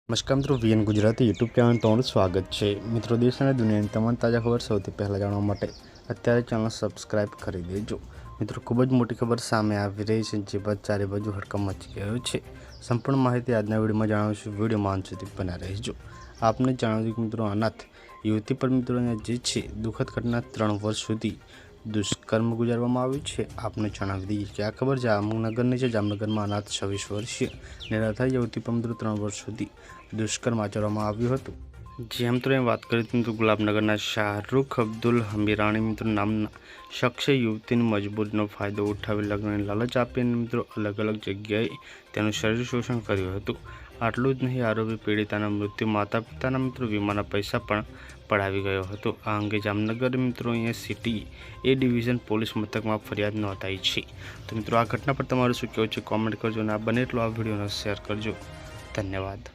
નમસ્કાર મિત્રો, VN Gujarati YouTube channel તમારું સ્વાગત છે। મિત્રો, દેશ અને દુનિયાની તમામ તાજા ખબર સૌથી પહેલાં જાણવા માટે અત્યારે ચેનલ સબસ્ક્રાઇબ કરી દેજો। મિત્રો, ખૂબ જ મોટી ખબર સામે આવી રહી છે, જે બાદ ચારે બાજુ હડકંપ મચી ગયો છે। સંપૂર્ણ માહિતી આજના વિડીયોમાં જણાવીશું। વિડીયોમાં અંત સુધી બન્યા રહેજો। આપને જણાવ્યું કે મિત્રો, અનાથ યુવતી પર મિત્રોને જે છે દુઃખદ ઘટના 3 વર્ષ સુધી દુષ્કર્મ ગુજારવામાં આવ્યું છે। આપને જણાવી દઈએ કે આ ખબર જામનગરની છે। જામનગરમાં અનાથ 26 વર્ષીય નિરાધાર યુવતી પર મિત્રો 3 વર્ષ સુધી દુષ્કર્મ આચરવામાં આવ્યું હતું। જે મિત્રો વાત કરીએ તો મિત્રો ગુલાબનગરના શાહરૂખ અબ્દુલ હમીરાણી મિત્રો નામના શખ્સે યુવતીની મજબૂરીનો ફાયદો ઉઠાવી લગ્નની લાલચ આપીને મિત્રો અલગ અલગ જગ્યાએ તેનું શરીર શોષણ કર્યું હતું। આટલું જ નહીં, આરોપી પીડિતાના મૃત્યુ માતા પિતાના મિત્રો વીમાના પૈસા પણ પડાવી ગયો હતો। આ અંગે જામનગર મિત્રો અહીંયા સિટી એ ડિવિઝન પોલીસ મથકમાં ફરિયાદ નોંધાઈ છે। તો મિત્રો, આ ઘટના પર તમારું શું કહેવું છે કોમેન્ટ કરજો અને આ બને એટલો આ વિડીયોને શેર કરજો। ધન્યવાદ।